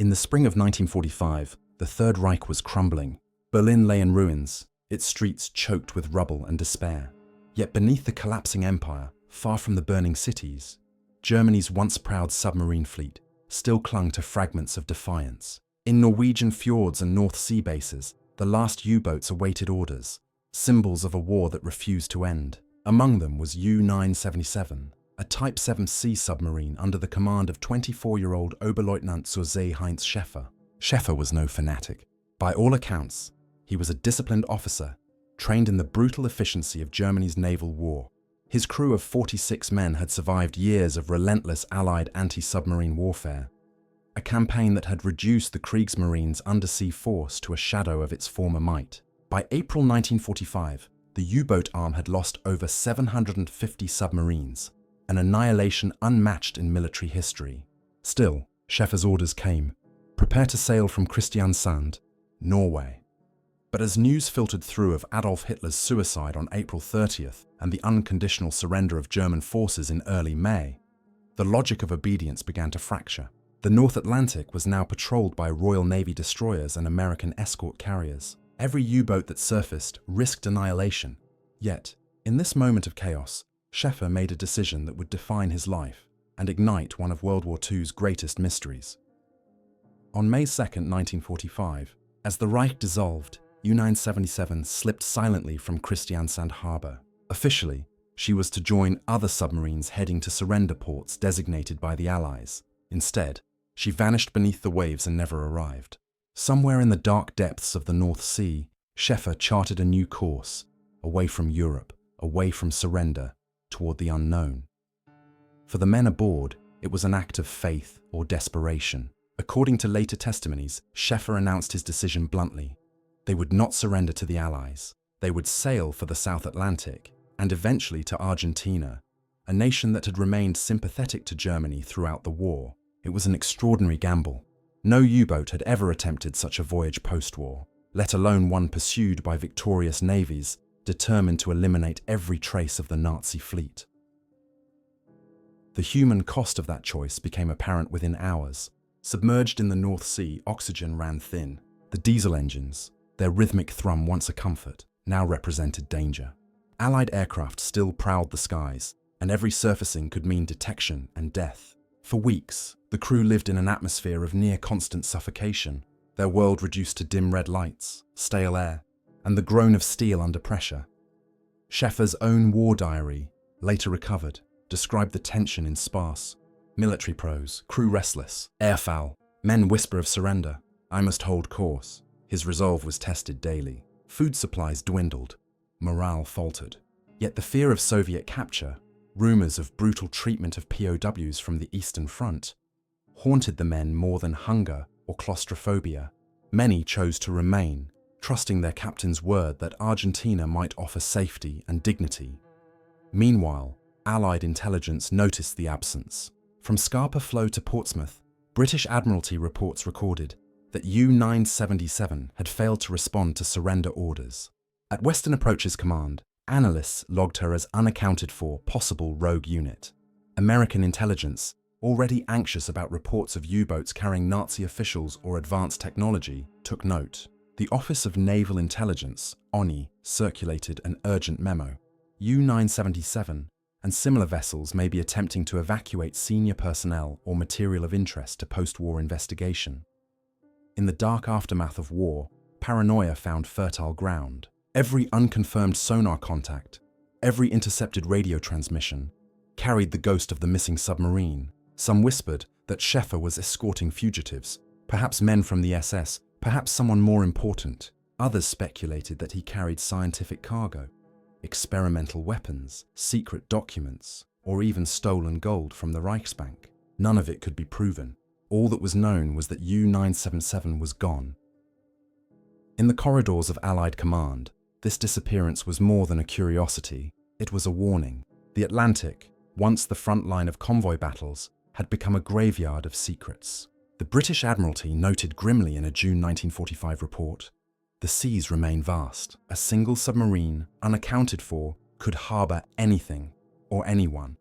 In the spring of 1945, the Third Reich was crumbling. Berlin lay in ruins, its streets choked with rubble and despair. Yet beneath the collapsing empire, far from the burning cities, Germany's once proud submarine fleet still clung to fragments of defiance. In Norwegian fjords and North Sea bases, the last U-boats awaited orders, symbols of a war that refused to end. Among them was U-977, a Type 7C submarine under the command of 24-year-old Oberleutnant zur See Heinz Schäfer. Schäfer was no fanatic. By all accounts, he was a disciplined officer, trained in the brutal efficiency of Germany's naval war. His crew of 46 men had survived years of relentless Allied anti-submarine warfare, a campaign that had reduced the Kriegsmarine's undersea force to a shadow of its former might. By April 1945, the U-boat arm had lost over 750 submarines, an annihilation unmatched in military history. Still, Schäfer's orders came: prepare to sail from Kristiansand, Norway. But as news filtered through of Adolf Hitler's suicide on April 30th and the unconditional surrender of German forces in early May, the logic of obedience began to fracture. The North Atlantic was now patrolled by Royal Navy destroyers and American escort carriers. Every U-boat that surfaced risked annihilation. Yet, in this moment of chaos, Schäfer made a decision that would define his life and ignite one of World War II's greatest mysteries. On May 2, 1945, as the Reich dissolved, U-977 slipped silently from Kristiansand Harbour. Officially, she was to join other submarines heading to surrender ports designated by the Allies. Instead, she vanished beneath the waves and never arrived. Somewhere in the dark depths of the North Sea, Schäfer charted a new course, away from Europe, away from surrender, toward the unknown. For the men aboard, it was an act of faith or desperation. According to later testimonies, Schäfer announced his decision bluntly. They would not surrender to the Allies. They would sail for the South Atlantic and eventually to Argentina, a nation that had remained sympathetic to Germany throughout the war. It was an extraordinary gamble. No U-boat had ever attempted such a voyage post-war, let alone one pursued by victorious navies determined to eliminate every trace of the Nazi fleet. The human cost of that choice became apparent within hours. Submerged in the North Sea, oxygen ran thin. The diesel engines, their rhythmic thrum once a comfort, now represented danger. Allied aircraft still prowled the skies, and every surfacing could mean detection and death. For weeks, the crew lived in an atmosphere of near-constant suffocation, their world reduced to dim red lights, stale air, and the groan of steel under pressure. Schäfer's own war diary, later recovered, described the tension in sparse military prose: crew restless, air foul, men whisper of surrender, I must hold course. His resolve was tested daily. Food supplies dwindled, morale faltered. Yet the fear of Soviet capture, rumors of brutal treatment of POWs from the Eastern Front, haunted the men more than hunger or claustrophobia. Many chose to remain, trusting their captain's word that Argentina might offer safety and dignity. Meanwhile, Allied intelligence noticed the absence. From Scapa Flow to Portsmouth, British Admiralty reports recorded that U-977 had failed to respond to surrender orders. At Western Approach's command, analysts logged her as unaccounted for possible rogue unit. American intelligence, already anxious about reports of U-boats carrying Nazi officials or advanced technology, took note. The Office of Naval Intelligence, ONI, circulated an urgent memo. U-977 and similar vessels may be attempting to evacuate senior personnel or material of interest to post-war investigation. In the dark aftermath of war, paranoia found fertile ground. Every unconfirmed sonar contact, every intercepted radio transmission, carried the ghost of the missing submarine. Some whispered that Schäfer was escorting fugitives, perhaps men from the SS, perhaps someone more important. Others speculated that he carried scientific cargo, experimental weapons, secret documents, or even stolen gold from the Reichsbank. None of it could be proven. All that was known was that U-977 was gone. In the corridors of Allied command, this disappearance was more than a curiosity. It was a warning. The Atlantic, once the front line of convoy battles, had become a graveyard of secrets. The British Admiralty noted grimly in a June 1945 report, "The seas remain vast. A single submarine, unaccounted for, could harbour anything or anyone."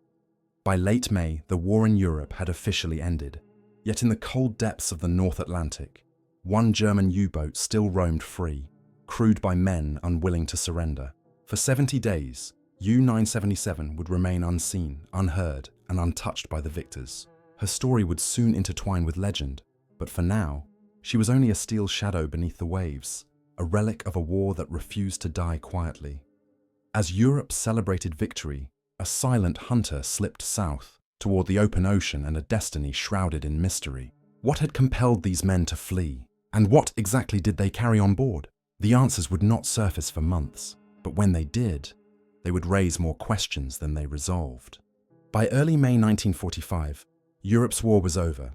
By late May, the war in Europe had officially ended. Yet in the cold depths of the North Atlantic, one German U-boat still roamed free, crewed by men unwilling to surrender. For 70 days, U-977 would remain unseen, unheard, and untouched by the victors. Her story would soon intertwine with legend, but for now, she was only a steel shadow beneath the waves, a relic of a war that refused to die quietly. As Europe celebrated victory, a silent hunter slipped south, toward the open ocean and a destiny shrouded in mystery. What had compelled these men to flee? And what exactly did they carry on board? The answers would not surface for months, but when they did, they would raise more questions than they resolved. By early May 1945, Europe's war was over,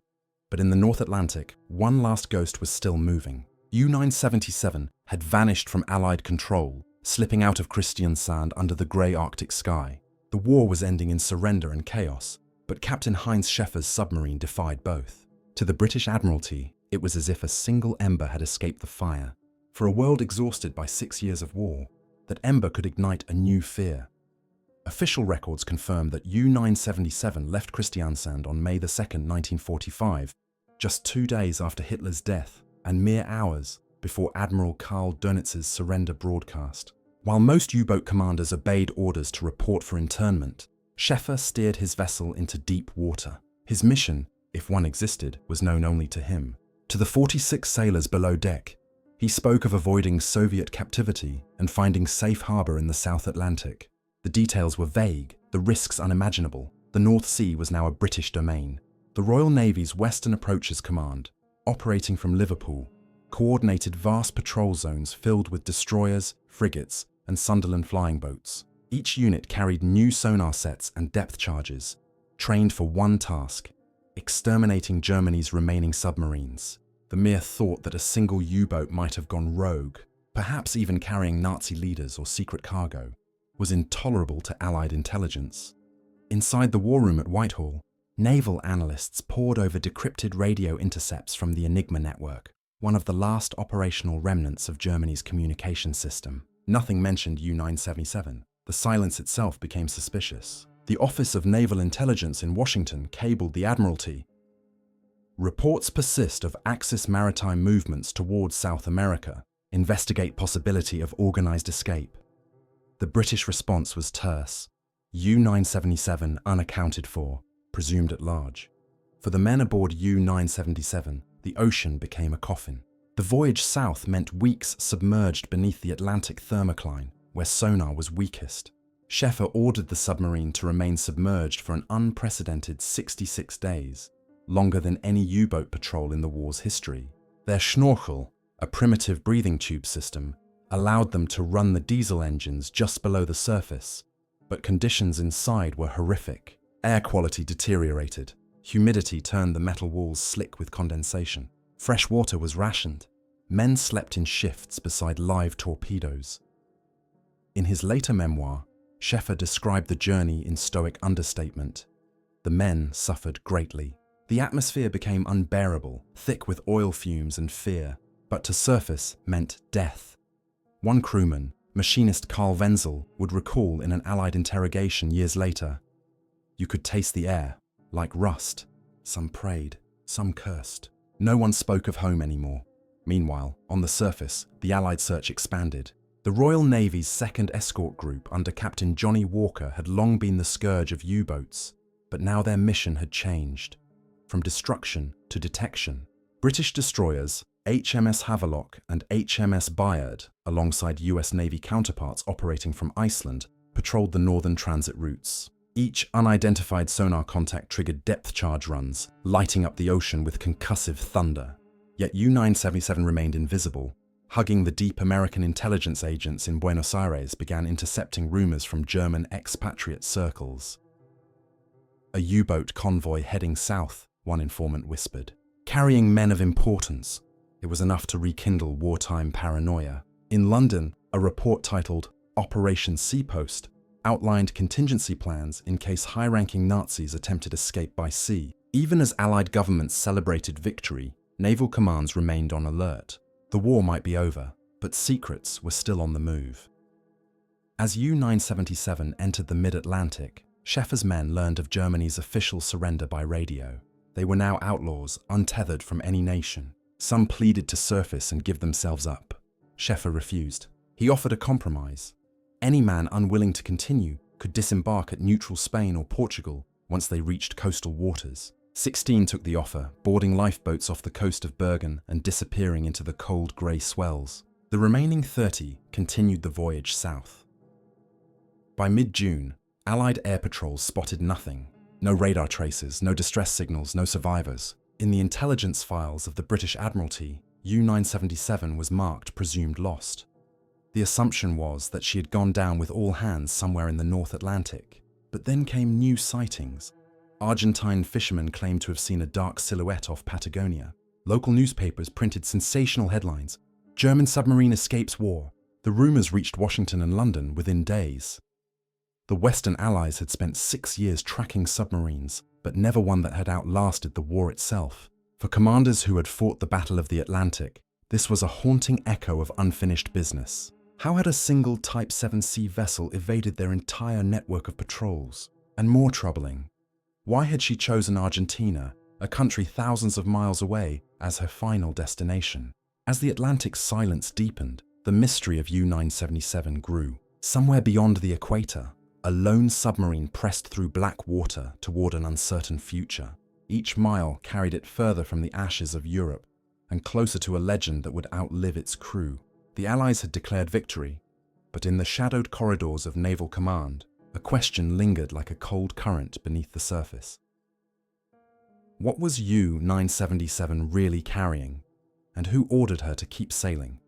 but in the North Atlantic, one last ghost was still moving. U-977 had vanished from Allied control, slipping out of Kristiansand under the grey Arctic sky. The war was ending in surrender and chaos, but Captain Heinz Schäfer's submarine defied both. To the British Admiralty, it was as if a single ember had escaped the fire. For a world exhausted by 6 years of war, that ember could ignite a new fear. Official records confirm that U-977 left Kristiansand on May 2, 1945, just 2 days after Hitler's death and mere hours before Admiral Karl Dönitz's surrender broadcast. While most U-boat commanders obeyed orders to report for internment, Schäfer steered his vessel into deep water. His mission, if one existed, was known only to him. To the 46 sailors below deck, he spoke of avoiding Soviet captivity and finding safe harbor in the South Atlantic. The details were vague, the risks unimaginable. The North Sea was now a British domain. The Royal Navy's Western Approaches Command, operating from Liverpool, coordinated vast patrol zones filled with destroyers, frigates, and Sunderland flying boats. Each unit carried new sonar sets and depth charges, trained for one task: exterminating Germany's remaining submarines. The mere thought that a single U-boat might have gone rogue, perhaps even carrying Nazi leaders or secret cargo, was intolerable to Allied intelligence. Inside the war room at Whitehall, naval analysts pored over decrypted radio intercepts from the Enigma network, one of the last operational remnants of Germany's communication system. Nothing mentioned U-977. The silence itself became suspicious. The Office of Naval Intelligence in Washington cabled the Admiralty. Reports persist of Axis maritime movements towards South America. Investigate possibility of organized escape. The British response was terse. U-977 unaccounted for, presumed at large. For the men aboard U-977, the ocean became a coffin. The voyage south meant weeks submerged beneath the Atlantic thermocline, where sonar was weakest. Schäfer ordered the submarine to remain submerged for an unprecedented 66 days, longer than any U-boat patrol in the war's history. Their Schnorchel, a primitive breathing tube system, allowed them to run the diesel engines just below the surface, but conditions inside were horrific. Air quality deteriorated. Humidity turned the metal walls slick with condensation. Fresh water was rationed. Men slept in shifts beside live torpedoes. In his later memoir, Schäfer described the journey in stoic understatement. The men suffered greatly. The atmosphere became unbearable, thick with oil fumes and fear, but to surface meant death. One crewman, machinist Karl Wenzel, would recall in an Allied interrogation years later, "You could taste the air, like rust. Some prayed, some cursed. No one spoke of home anymore." Meanwhile, on the surface, the Allied search expanded. The Royal Navy's 2nd Escort Group under Captain Johnny Walker had long been the scourge of U-boats, but now their mission had changed. From destruction to detection. British destroyers, HMS Havelock and HMS Bayard, alongside US Navy counterparts operating from Iceland, patrolled the northern transit routes. Each unidentified sonar contact triggered depth charge runs, lighting up the ocean with concussive thunder. Yet U-977 remained invisible. Hugging the deep American intelligence agents in Buenos Aires began intercepting rumors from German expatriate circles. "A U-boat convoy heading south," one informant whispered. Carrying men of importance. It was enough to rekindle wartime paranoia. In London, a report titled Operation Seapost outlined contingency plans in case high-ranking Nazis attempted escape by sea. Even as Allied governments celebrated victory, naval commands remained on alert. The war might be over, but secrets were still on the move. As U-977 entered the mid-Atlantic, Schäfer's men learned of Germany's official surrender by radio. They were now outlaws, untethered from any nation. Some pleaded to surface and give themselves up. Schäfer refused. He offered a compromise. Any man unwilling to continue could disembark at neutral Spain or Portugal once they reached coastal waters. 16 took the offer, boarding lifeboats off the coast of Bergen and disappearing into the cold grey swells. The remaining 30 continued the voyage south. By mid-June, Allied air patrols spotted nothing. No radar traces, no distress signals, no survivors. In the intelligence files of the British Admiralty, U-977 was marked presumed lost. The assumption was that she had gone down with all hands somewhere in the North Atlantic. But then came new sightings. Argentine fishermen claimed to have seen a dark silhouette off Patagonia. Local newspapers printed sensational headlines. German submarine escapes war. The rumours reached Washington and London within days. The Western Allies had spent 6 years tracking submarines, but never one that had outlasted the war itself. For commanders who had fought the Battle of the Atlantic, this was a haunting echo of unfinished business. How had a single Type 7C vessel evaded their entire network of patrols? And more troubling, why had she chosen Argentina, a country thousands of miles away, as her final destination? As the Atlantic's silence deepened, the mystery of U-977 grew. Somewhere beyond the equator, a lone submarine pressed through black water toward an uncertain future. Each mile carried it further from the ashes of Europe and closer to a legend that would outlive its crew. The Allies had declared victory, but in the shadowed corridors of Naval Command, a question lingered like a cold current beneath the surface. What was U-977 really carrying, and who ordered her to keep sailing?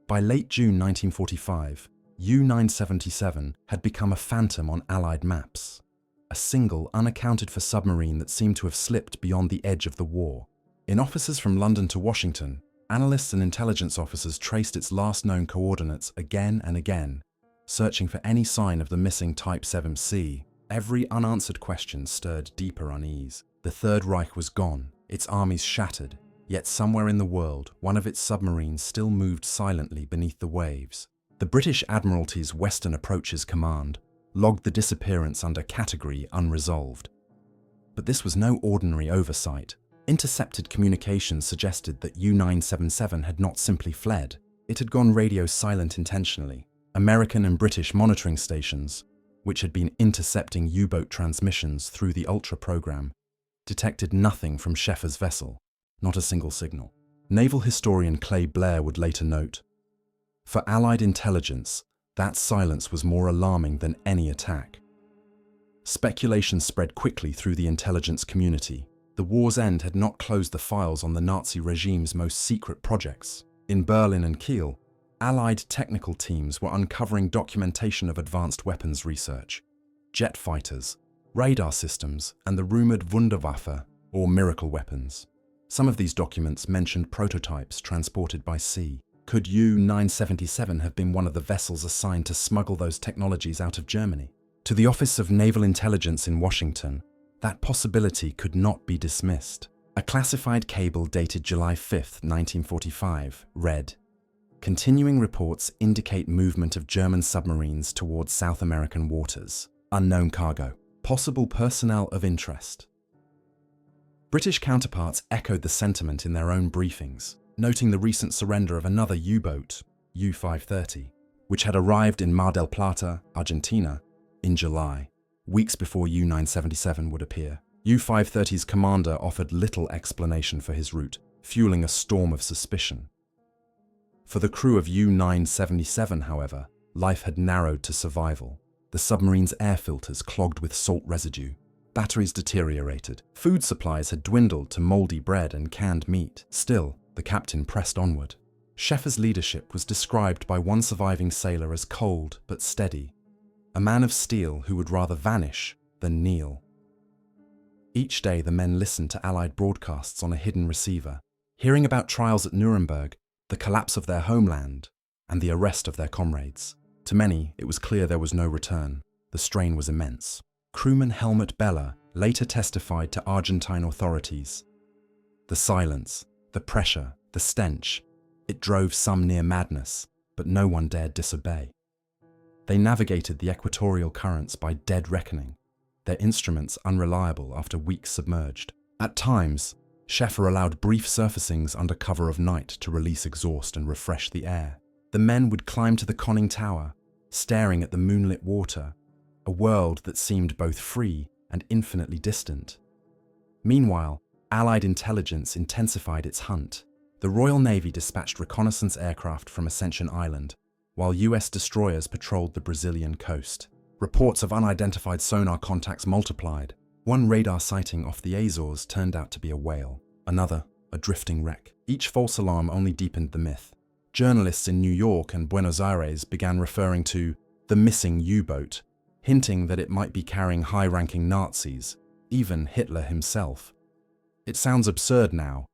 By late June 1945, U-977 had become a phantom on Allied maps, a single, unaccounted-for submarine that seemed to have slipped beyond the edge of the war. In offices from London to Washington, analysts and intelligence officers traced its last known coordinates again and again, searching for any sign of the missing Type 7C. Every unanswered question stirred deeper unease. The Third Reich was gone, its armies shattered, yet somewhere in the world, one of its submarines still moved silently beneath the waves. The British Admiralty's Western Approaches Command logged the disappearance under category unresolved. But this was no ordinary oversight. Intercepted communications suggested that U-977 had not simply fled. It had gone radio silent intentionally. American and British monitoring stations, which had been intercepting U-boat transmissions through the Ultra program, detected nothing from Schäfer's vessel, not a single signal. Naval historian Clay Blair would later note, "For Allied intelligence, that silence was more alarming than any attack." Speculation spread quickly through the intelligence community. The war's end had not closed the files on the Nazi regime's most secret projects. In Berlin and Kiel, Allied technical teams were uncovering documentation of advanced weapons research, jet fighters, radar systems, and the rumoured Wunderwaffe, or miracle weapons. Some of these documents mentioned prototypes transported by sea. Could U-977 have been one of the vessels assigned to smuggle those technologies out of Germany? To the Office of Naval Intelligence in Washington, that possibility could not be dismissed. A classified cable dated July 5, 1945, read, "Continuing reports indicate movement of German submarines towards South American waters. Unknown cargo. Possible personnel of interest." British counterparts echoed the sentiment in their own briefings, noting the recent surrender of another U-boat, U-530, which had arrived in Mar del Plata, Argentina, in July, weeks before U-977 would appear. U-530's commander offered little explanation for his route, fueling a storm of suspicion. For the crew of U-977, however, life had narrowed to survival. The submarine's air filters clogged with salt residue. Batteries deteriorated. Food supplies had dwindled to mouldy bread and canned meat. Still, the captain pressed onward. Schäfer's leadership was described by one surviving sailor as cold but steady, a man of steel who would rather vanish than kneel. Each day the men listened to Allied broadcasts on a hidden receiver, hearing about trials at Nuremberg, the collapse of their homeland, and the arrest of their comrades. To many, it was clear there was no return. The strain was immense. Crewman Helmut Beller later testified to Argentine authorities. The silence, the pressure, the stench, it drove some near madness, but no one dared disobey. They navigated the equatorial currents by dead reckoning, their instruments unreliable after weeks submerged. At times, Schäfer allowed brief surfacings under cover of night to release exhaust and refresh the air. The men would climb to the conning tower, staring at the moonlit water, a world that seemed both free and infinitely distant. Meanwhile, Allied intelligence intensified its hunt. The Royal Navy dispatched reconnaissance aircraft from Ascension Island, while US destroyers patrolled the Brazilian coast. Reports of unidentified sonar contacts multiplied. One radar sighting off the Azores turned out to be a whale, another, a drifting wreck. Each false alarm only deepened the myth. Journalists in New York and Buenos Aires began referring to the missing U-boat, hinting that it might be carrying high-ranking Nazis, even Hitler himself. It sounds absurd now,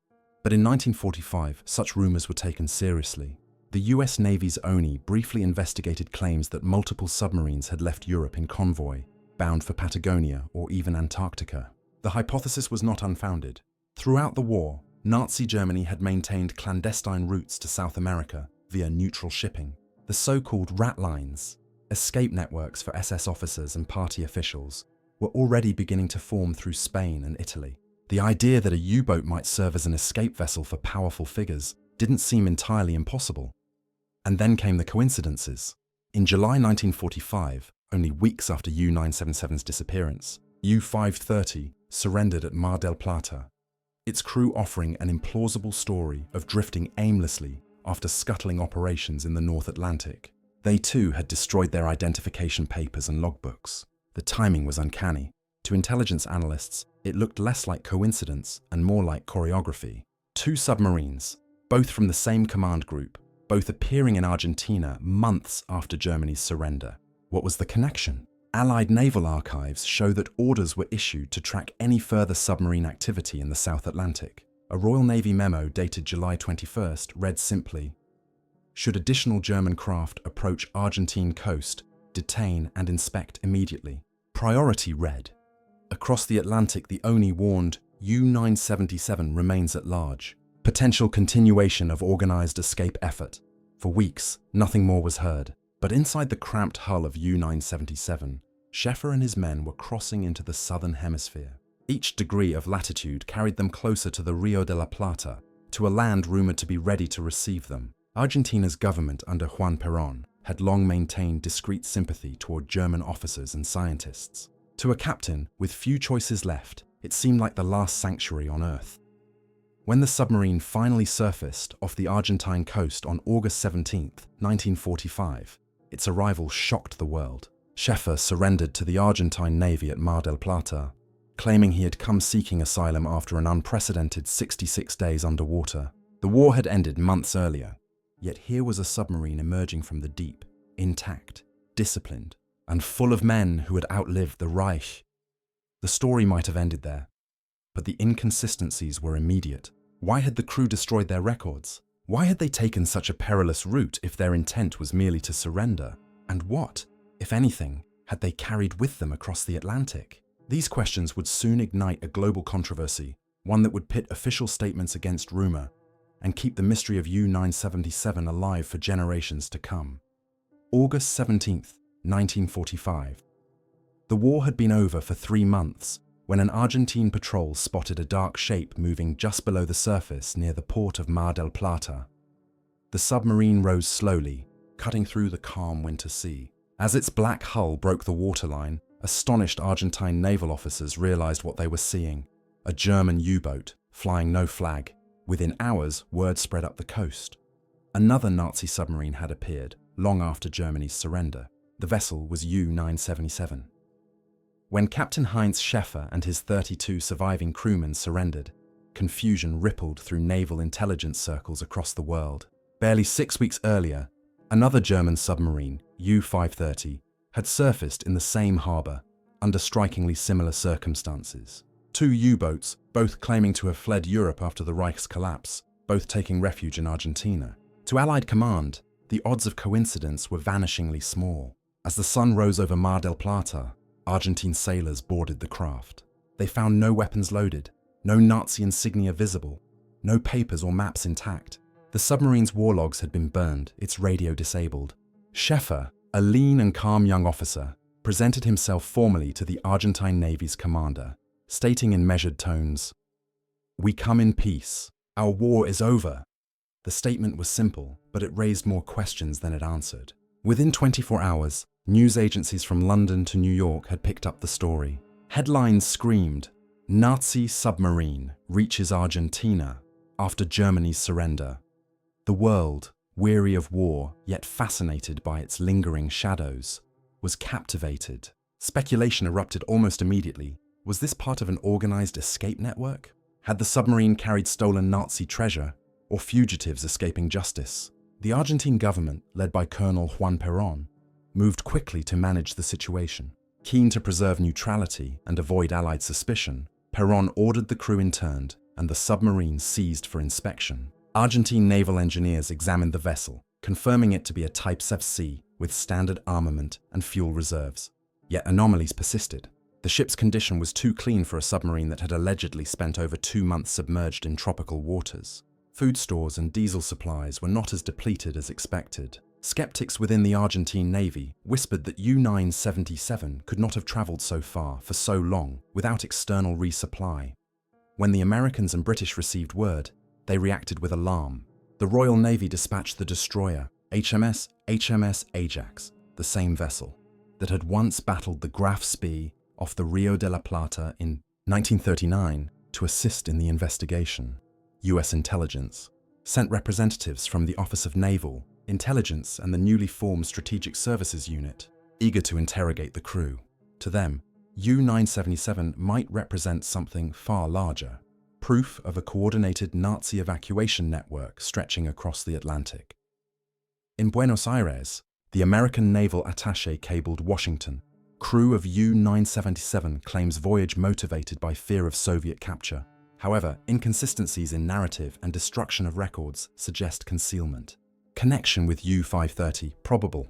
but in 1945, such rumors were taken seriously. The US Navy's ONI briefly investigated claims that multiple submarines had left Europe in convoy, bound for Patagonia or even Antarctica. The hypothesis was not unfounded. Throughout the war, Nazi Germany had maintained clandestine routes to South America via neutral shipping. The so-called rat lines, escape networks for SS officers and party officials, were already beginning to form through Spain and Italy. The idea that a U-boat might serve as an escape vessel for powerful figures didn't seem entirely impossible. And then came the coincidences. In July 1945, only weeks after U-977's disappearance, U-530 surrendered at Mar del Plata, its crew offering an implausible story of drifting aimlessly after scuttling operations in the North Atlantic. They too had destroyed their identification papers and logbooks. The timing was uncanny. To intelligence analysts, it looked less like coincidence and more like choreography. Two submarines, both from the same command group, both appearing in Argentina months after Germany's surrender. What was the connection? Allied naval archives show that orders were issued to track any further submarine activity in the South Atlantic. A Royal Navy memo dated July 21st read simply, "Should additional German craft approach Argentine coast, detain and inspect immediately." Priority read. Across the Atlantic, the ONI warned U-977 remains at large. Potential continuation of organized escape effort. For weeks, nothing more was heard. But inside the cramped hull of U-977, Schäfer and his men were crossing into the southern hemisphere. Each degree of latitude carried them closer to the Rio de la Plata, to a land rumored to be ready to receive them. Argentina's government under Juan Perón had long maintained discreet sympathy toward German officers and scientists. To a captain with few choices left, it seemed like the last sanctuary on Earth. When the submarine finally surfaced off the Argentine coast on August 17, 1945, its arrival shocked the world. Schäfer surrendered to the Argentine Navy at Mar del Plata, claiming he had come seeking asylum after an unprecedented 66 days underwater. The war had ended months earlier, yet here was a submarine emerging from the deep, intact, disciplined, and full of men who had outlived the Reich. The story might have ended there, but the inconsistencies were immediate. Why had the crew destroyed their records? Why had they taken such a perilous route if their intent was merely to surrender? And what, if anything, had they carried with them across the Atlantic? These questions would soon ignite a global controversy, one that would pit official statements against rumor and keep the mystery of U-977 alive for generations to come. August 17, 1945. The war had been over for 3 months when an Argentine patrol spotted a dark shape moving just below the surface near the port of Mar del Plata. The submarine rose slowly, cutting through the calm winter sea. As its black hull broke the waterline, astonished Argentine naval officers realized what they were seeing: a German U-boat, flying no flag. Within hours, word spread up the coast. Another Nazi submarine had appeared, long after Germany's surrender. The vessel was U-977. When Captain Heinz Schäfer and his 32 surviving crewmen surrendered, confusion rippled through naval intelligence circles across the world. Barely 6 weeks earlier, another German submarine, U-530, had surfaced in the same harbour, under strikingly similar circumstances. 2 U-boats, both claiming to have fled Europe after the Reich's collapse, both taking refuge in Argentina. To Allied command, the odds of coincidence were vanishingly small. As the sun rose over Mar del Plata, Argentine sailors boarded the craft. They found no weapons loaded, no Nazi insignia visible, no papers or maps intact. The submarine's war logs had been burned, its radio disabled. Schäfer, a lean and calm young officer, presented himself formally to the Argentine Navy's commander, stating in measured tones, "We come in peace. Our war is over." The statement was simple, but it raised more questions than it answered. Within 24 hours, news agencies from London to New York had picked up the story. Headlines screamed, "Nazi submarine reaches Argentina after Germany's surrender." The world, weary of war yet fascinated by its lingering shadows, was captivated. Speculation erupted almost immediately. Was this part of an organized escape network? Had the submarine carried stolen Nazi treasure or fugitives escaping justice? The Argentine government, led by Colonel Juan Perón, moved quickly to manage the situation. Keen to preserve neutrality and avoid Allied suspicion, Perón ordered the crew interned and the submarine seized for inspection. Argentine naval engineers examined the vessel, confirming it to be a Type FC with standard armament and fuel reserves. Yet anomalies persisted. The ship's condition was too clean for a submarine that had allegedly spent over 2 months submerged in tropical waters. Food stores and diesel supplies were not as depleted as expected. Skeptics within the Argentine Navy whispered that U-977 could not have traveled so far for so long without external resupply. When the Americans and British received word, they reacted with alarm. The Royal Navy dispatched the destroyer HMS Ajax, the same vessel that had once battled the Graf Spee off the Rio de la Plata in 1939 to assist in the investigation. US intelligence sent representatives from the Office of Naval Intelligence and the newly formed Strategic Services Unit, eager to interrogate the crew. To them, U-977 might represent something far larger, proof of a coordinated Nazi evacuation network stretching across the Atlantic. In Buenos Aires, the American naval attaché cabled Washington. Crew of U-977 claims voyage motivated by fear of Soviet capture. However, inconsistencies in narrative and destruction of records suggest concealment. Connection with U-530 probable.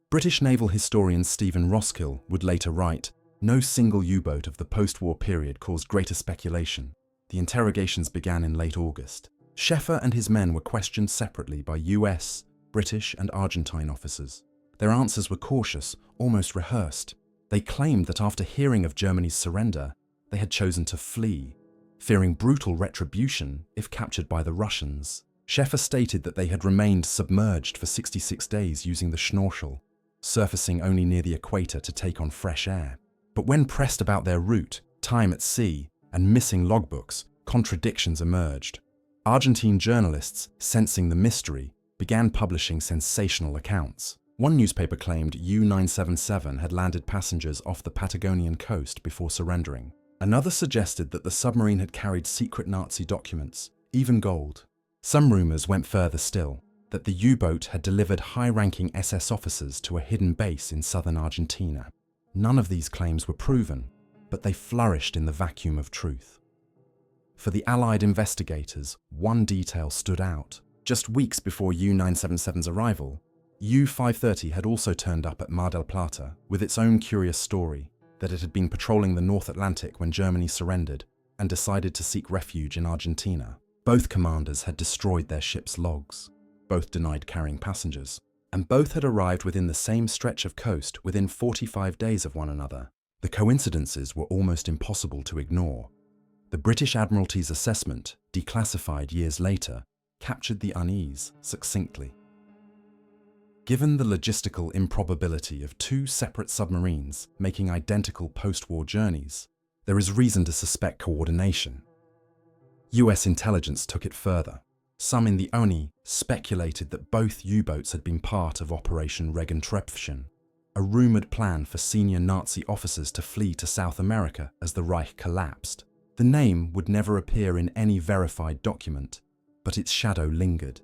British naval historian Stephen Roskill would later write, "No single U-boat of the post-war period caused greater speculation." The interrogations began in late August. Schäfer and his men were questioned separately by US, British and Argentine officers. Their answers were cautious, almost rehearsed. They claimed that after hearing of Germany's surrender, they had chosen to flee, fearing brutal retribution if captured by the Russians. Schäfer stated that they had remained submerged for 66 days using the schnorchel, surfacing only near the equator to take on fresh air. But when pressed about their route, time at sea, and missing logbooks, contradictions emerged. Argentine journalists, sensing the mystery, began publishing sensational accounts. One newspaper claimed U-977 had landed passengers off the Patagonian coast before surrendering. Another suggested that the submarine had carried secret Nazi documents, even gold. Some rumors went further still, that the U-boat had delivered high-ranking SS officers to a hidden base in southern Argentina. None of these claims were proven, but they flourished in the vacuum of truth. For the Allied investigators, one detail stood out. Just weeks before U-977's arrival, U-530 had also turned up at Mar del Plata with its own curious story that it had been patrolling the North Atlantic when Germany surrendered and decided to seek refuge in Argentina. Both commanders had destroyed their ship's logs. Both denied carrying passengers. And both had arrived within the same stretch of coast within 45 days of one another. The coincidences were almost impossible to ignore. The British Admiralty's assessment, declassified years later, captured the unease succinctly. Given the logistical improbability of two separate submarines making identical post-war journeys, there is reason to suspect coordination. US intelligence took it further. Some in the ONI speculated that both U-boats had been part of Operation Regentropfen, a rumoured plan for senior Nazi officers to flee to South America as the Reich collapsed. The name would never appear in any verified document, but its shadow lingered.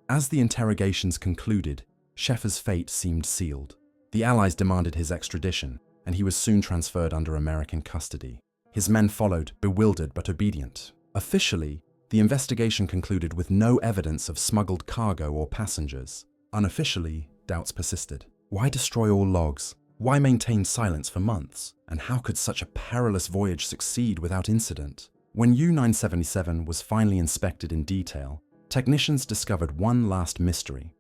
As the interrogations concluded, Schäfer's fate seemed sealed. The Allies demanded his extradition, and he was soon transferred under American custody. His men followed, bewildered but obedient. Officially, the investigation concluded with no evidence of smuggled cargo or passengers. Unofficially, doubts persisted. Why destroy all logs? Why maintain silence for months? And how could such a perilous voyage succeed without incident? When U-977 was finally inspected in detail, technicians discovered one last mystery: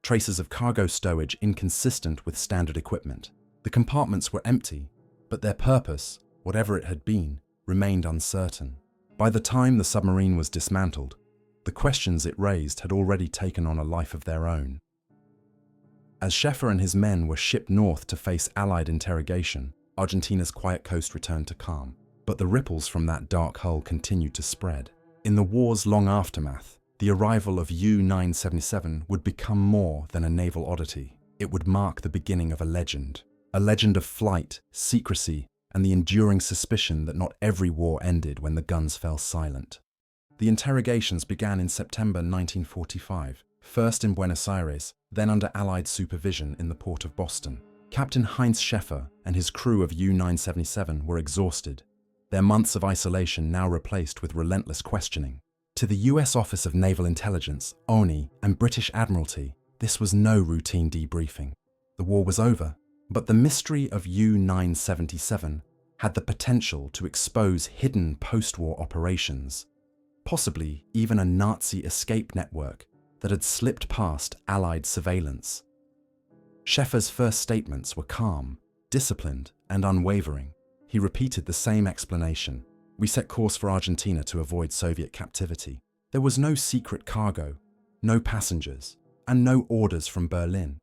traces of cargo stowage inconsistent with standard equipment. The compartments were empty, but their purpose, whatever it had been, remained uncertain. By the time the submarine was dismantled, the questions it raised had already taken on a life of their own. As Schäfer and his men were shipped north to face Allied interrogation, Argentina's quiet coast returned to calm. But the ripples from that dark hull continued to spread. In the war's long aftermath, the arrival of U-977 would become more than a naval oddity. It would mark the beginning of a legend of flight, secrecy, and the enduring suspicion that not every war ended when the guns fell silent. The interrogations began in September 1945, first in Buenos Aires, then under Allied supervision in the port of Boston. Captain Heinz Schäfer and his crew of U-977 were exhausted, their months of isolation now replaced with relentless questioning. To the US Office of Naval Intelligence, ONI, and British Admiralty, this was no routine debriefing. The war was over, but the mystery of U-977 had the potential to expose hidden post-war operations, possibly even a Nazi escape network that had slipped past Allied surveillance. Schäfer's first statements were calm, disciplined, and unwavering. He repeated the same explanation. We set course for Argentina to avoid Soviet captivity. There was no secret cargo, no passengers, and no orders from Berlin.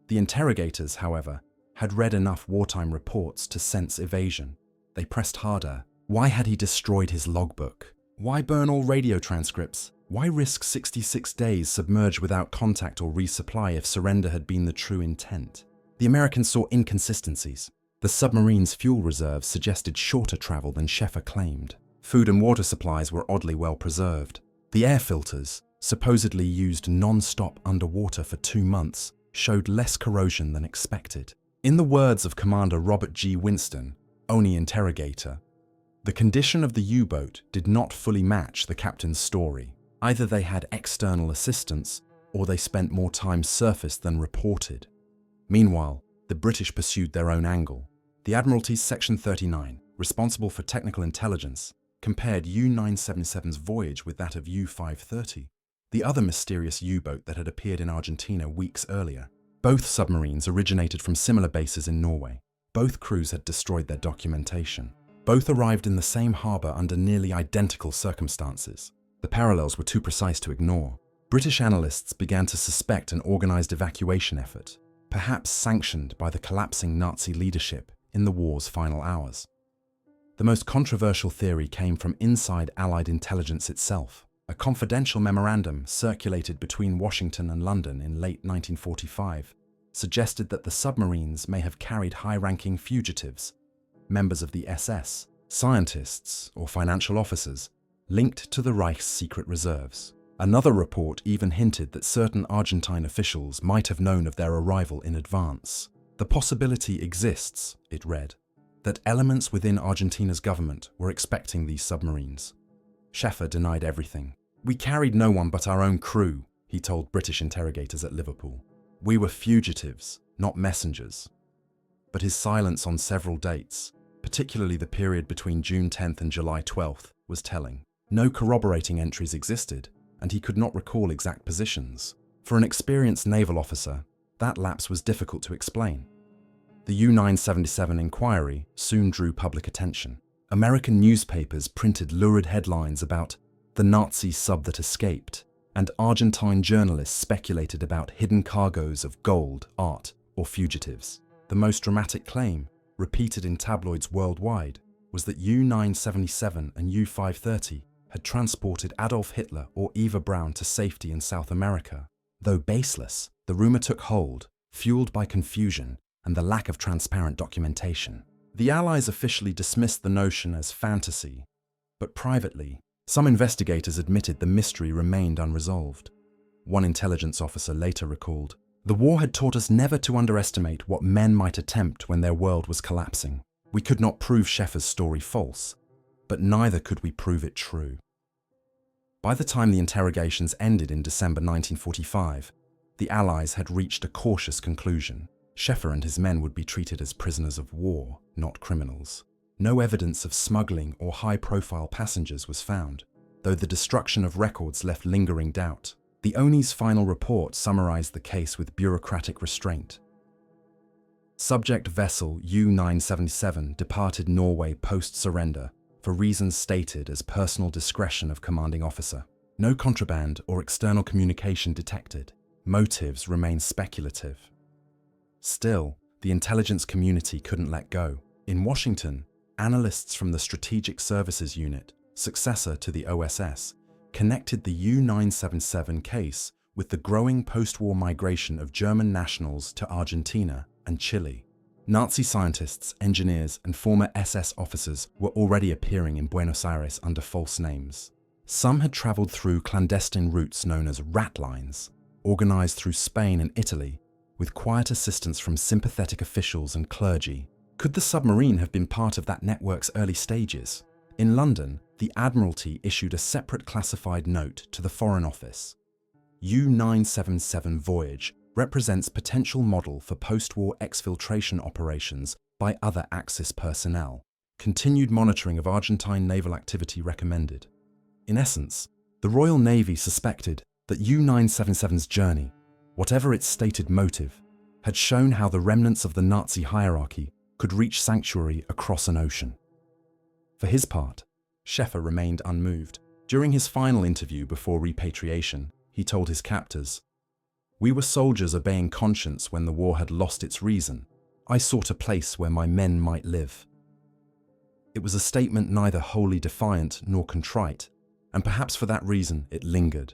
The interrogators, however, had read enough wartime reports to sense evasion. They pressed harder. Why had he destroyed his logbook? Why burn all radio transcripts? Why risk 66 days submerged without contact or resupply if surrender had been the true intent? The Americans saw inconsistencies. The submarine's fuel reserves suggested shorter travel than Schäfer claimed. Food and water supplies were oddly well preserved. The air filters, supposedly used non-stop underwater for 2 months, showed less corrosion than expected. In the words of Commander Robert G. Winston, ONI interrogator, the condition of the U-boat did not fully match the captain's story. Either they had external assistance, or they spent more time surface than reported. Meanwhile, the British pursued their own angle. The Admiralty's Section 39, responsible for technical intelligence, compared U-977's voyage with that of U-530, the other mysterious U-boat that had appeared in Argentina weeks earlier. Both submarines originated from similar bases in Norway. Both crews had destroyed their documentation. Both arrived in the same harbour under nearly identical circumstances. The parallels were too precise to ignore. British analysts began to suspect an organised evacuation effort, perhaps sanctioned by the collapsing Nazi leadership in the war's final hours. The most controversial theory came from inside Allied intelligence itself. A confidential memorandum circulated between Washington and London in late 1945 suggested that the submarines may have carried high-ranking fugitives, members of the SS, scientists, or financial officers, linked to the Reich's secret reserves. Another report even hinted that certain Argentine officials might have known of their arrival in advance. The possibility exists, it read, that elements within Argentina's government were expecting these submarines. Schäfer denied everything. "We carried no one but our own crew," he told British interrogators at Liverpool. "We were fugitives, not messengers." But his silence on several dates, particularly the period between June 10th and July 12th, was telling. No corroborating entries existed, and he could not recall exact positions. For an experienced naval officer, that lapse was difficult to explain. The U-977 inquiry soon drew public attention. American newspapers printed lurid headlines about the Nazi sub that escaped, and Argentine journalists speculated about hidden cargoes of gold, art, or fugitives. The most dramatic claim, repeated in tabloids worldwide, was that U-977 and U-530 had transported Adolf Hitler or Eva Braun to safety in South America. Though baseless, the rumor took hold, fueled by confusion and the lack of transparent documentation. The Allies officially dismissed the notion as fantasy, but privately, some investigators admitted the mystery remained unresolved. One intelligence officer later recalled, "The war had taught us never to underestimate what men might attempt when their world was collapsing. We could not prove Schäfer's story false, but neither could we prove it true." By the time the interrogations ended in December 1945, the Allies had reached a cautious conclusion. Schäfer and his men would be treated as prisoners of war, not criminals. No evidence of smuggling or high-profile passengers was found, though the destruction of records left lingering doubt. The ONI's final report summarized the case with bureaucratic restraint. Subject vessel U-977 departed Norway post-surrender, for reasons stated as personal discretion of commanding officer. No contraband or external communication detected. Motives remain speculative. Still, the intelligence community couldn't let go. In Washington, analysts from the Strategic Services Unit, successor to the OSS, connected the U-977 case with the growing post-war migration of German nationals to Argentina and Chile. Nazi scientists, engineers, and former SS officers were already appearing in Buenos Aires under false names. Some had traveled through clandestine routes known as rat lines, organized through Spain and Italy, with quiet assistance from sympathetic officials and clergy. Could the submarine have been part of that network's early stages? In London, the Admiralty issued a separate classified note to the Foreign Office. U-977 voyage represents potential model for post-war exfiltration operations by other Axis personnel. Continued monitoring of Argentine naval activity recommended. In essence, the Royal Navy suspected that U-977's journey, whatever its stated motive, had shown how the remnants of the Nazi hierarchy could reach sanctuary across an ocean. For his part, Schäfer remained unmoved. During his final interview before repatriation, he told his captors, "We were soldiers obeying conscience when the war had lost its reason. I sought a place where my men might live." It was a statement neither wholly defiant nor contrite, and perhaps for that reason it lingered.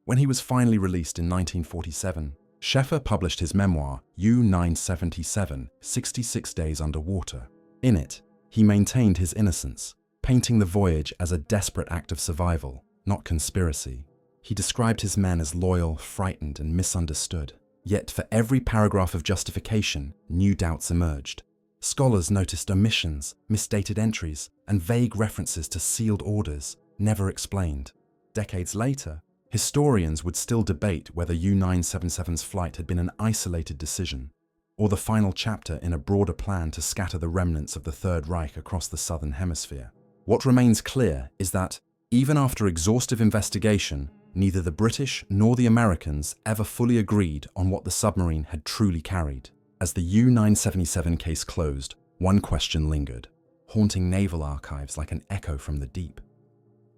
When he was finally released in 1947, Schäfer published his memoir, U-977, 66 Days Underwater. In it, he maintained his innocence, painting the voyage as a desperate act of survival, not conspiracy. He described his men as loyal, frightened, and misunderstood. Yet for every paragraph of justification, new doubts emerged. Scholars noticed omissions, misdated entries, and vague references to sealed orders, never explained. Decades later, historians would still debate whether U-977's flight had been an isolated decision, or the final chapter in a broader plan to scatter the remnants of the Third Reich across the Southern Hemisphere. What remains clear is that, even after exhaustive investigation, neither the British nor the Americans ever fully agreed on what the submarine had truly carried. As the U-977 case closed, one question lingered, haunting naval archives like an echo from the deep.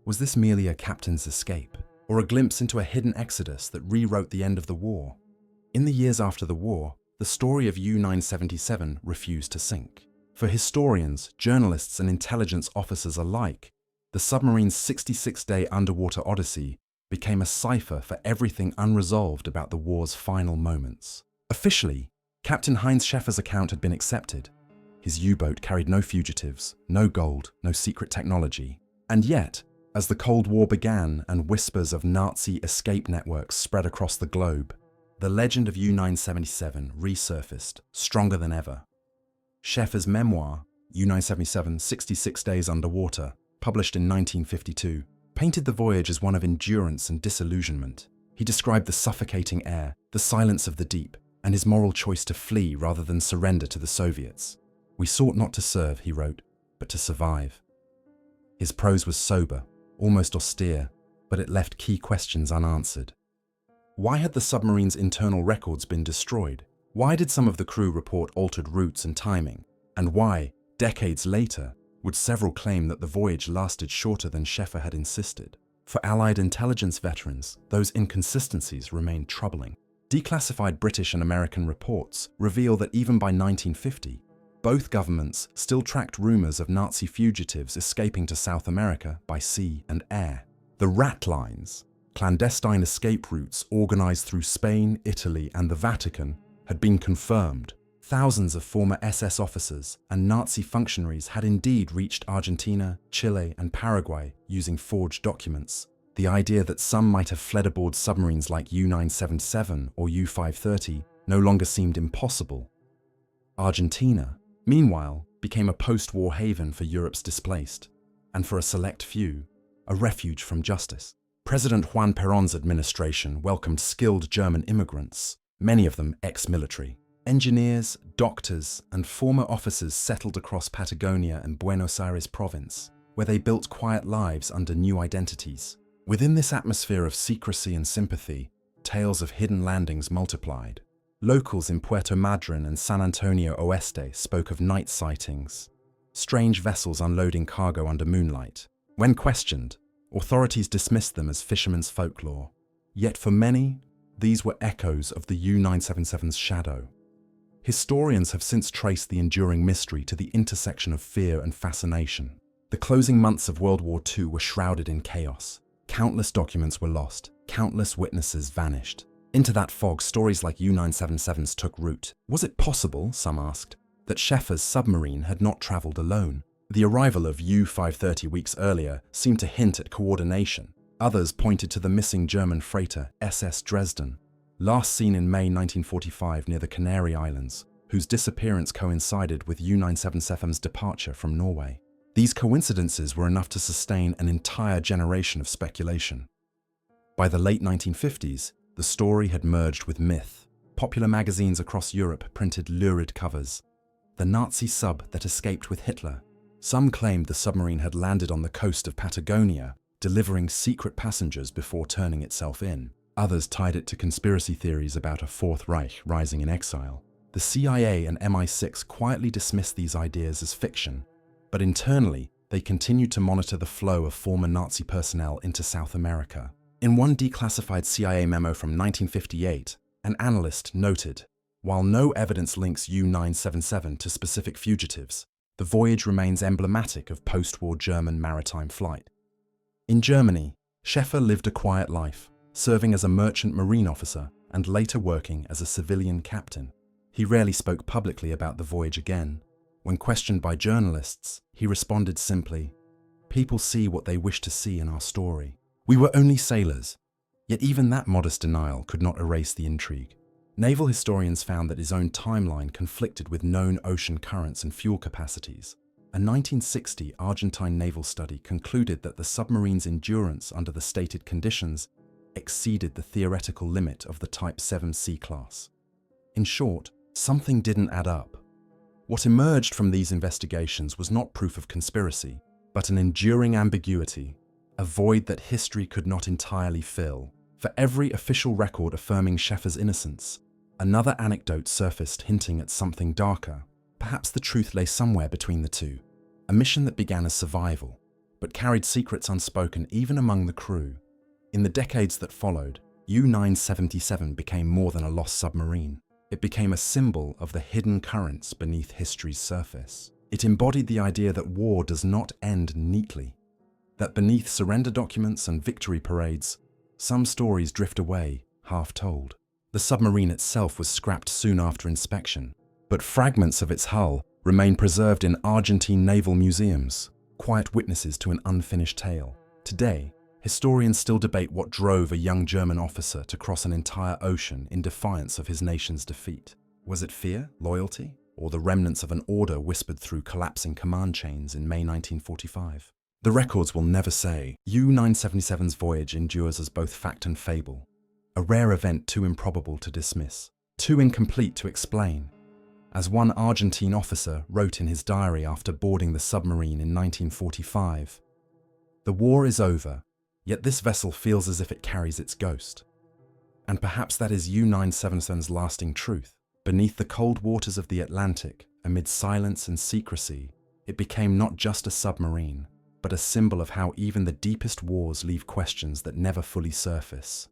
Was this merely a captain's escape, or a glimpse into a hidden exodus that rewrote the end of the war? In the years after the war, the story of U-977 refused to sink. For historians, journalists, and intelligence officers alike, the submarine's 66-day underwater odyssey became a cipher for everything unresolved about the war's final moments. Officially, Captain Heinz Schäfer's account had been accepted. His U-boat carried no fugitives, no gold, no secret technology. And yet, as the Cold War began and whispers of Nazi escape networks spread across the globe, the legend of U-977 resurfaced, stronger than ever. Schäfer's memoir, U-977, 66 Days Underwater, published in 1952, painted the voyage as one of endurance and disillusionment. He described the suffocating air, the silence of the deep, and his moral choice to flee rather than surrender to the Soviets. "We sought not to serve," he wrote, "but to survive." His prose was sober, almost austere, but it left key questions unanswered. Why had the submarine's internal records been destroyed? Why did some of the crew report altered routes and timing? And why, decades later, would several claim that the voyage lasted shorter than Schäfer had insisted? For Allied intelligence veterans, those inconsistencies remained troubling. Declassified British and American reports reveal that even by 1950, both governments still tracked rumors of Nazi fugitives escaping to South America by sea and air. The rat lines, clandestine escape routes organized through Spain, Italy, and the Vatican, had been confirmed. Thousands of former SS officers and Nazi functionaries had indeed reached Argentina, Chile, and Paraguay using forged documents. The idea that some might have fled aboard submarines like U-977 or U-530 no longer seemed impossible. Argentina, meanwhile, became a post-war haven for Europe's displaced, and for a select few, a refuge from justice. President Juan Perón's administration welcomed skilled German immigrants, many of them ex-military. Engineers, doctors, and former officers settled across Patagonia and Buenos Aires province, where they built quiet lives under new identities. Within this atmosphere of secrecy and sympathy, tales of hidden landings multiplied. Locals in Puerto Madryn and San Antonio Oeste spoke of night sightings, strange vessels unloading cargo under moonlight. When questioned, authorities dismissed them as fishermen's folklore. Yet for many, these were echoes of the U-977's shadow. Historians have since traced the enduring mystery to the intersection of fear and fascination. The closing months of World War II were shrouded in chaos. Countless documents were lost, countless witnesses vanished. Into that fog, stories like U-977s took root. Was it possible, some asked, that Schäfer's submarine had not traveled alone? The arrival of U-530 weeks earlier seemed to hint at coordination. Others pointed to the missing German freighter SS Dresden, last seen in May 1945 near the Canary Islands, whose disappearance coincided with U-977's departure from Norway. These coincidences were enough to sustain an entire generation of speculation. By the late 1950s, the story had merged with myth. Popular magazines across Europe printed lurid covers. The Nazi sub that escaped with Hitler. Some claimed the submarine had landed on the coast of Patagonia, delivering secret passengers before turning itself in. Others tied it to conspiracy theories about a Fourth Reich rising in exile. The CIA and MI6 quietly dismissed these ideas as fiction, but internally, they continued to monitor the flow of former Nazi personnel into South America. In one declassified CIA memo from 1958, an analyst noted, while no evidence links U-977 to specific fugitives, the voyage remains emblematic of post-war German maritime flight. In Germany, Schäfer lived a quiet life, serving as a merchant marine officer and later working as a civilian captain. He rarely spoke publicly about the voyage again. When questioned by journalists, he responded simply, "People see what they wish to see in our story. We were only sailors." Yet even that modest denial could not erase the intrigue. Naval historians found that his own timeline conflicted with known ocean currents and fuel capacities. A 1960 Argentine naval study concluded that the submarine's endurance under the stated conditions exceeded the theoretical limit of the Type 7C class. In short, something didn't add up. What emerged from these investigations was not proof of conspiracy, but an enduring ambiguity, a void that history could not entirely fill. For every official record affirming Schäfer's innocence, another anecdote surfaced hinting at something darker. Perhaps the truth lay somewhere between the two. A mission that began as survival, but carried secrets unspoken even among the crew. In the decades that followed, U-977 became more than a lost submarine. It became a symbol of the hidden currents beneath history's surface. It embodied the idea that war does not end neatly, that beneath surrender documents and victory parades, some stories drift away, half told. The submarine itself was scrapped soon after inspection, but fragments of its hull remain preserved in Argentine naval museums, quiet witnesses to an unfinished tale. Today, historians still debate what drove a young German officer to cross an entire ocean in defiance of his nation's defeat. Was it fear, loyalty, or the remnants of an order whispered through collapsing command chains in May 1945? The records will never say. U-977's voyage endures as both fact and fable, a rare event too improbable to dismiss, too incomplete to explain. As one Argentine officer wrote in his diary after boarding the submarine in 1945, "The war is over, yet this vessel feels as if it carries its ghost." And perhaps that is U-977's lasting truth. Beneath the cold waters of the Atlantic, amid silence and secrecy, it became not just a submarine, but a symbol of how even the deepest wars leave questions that never fully surface.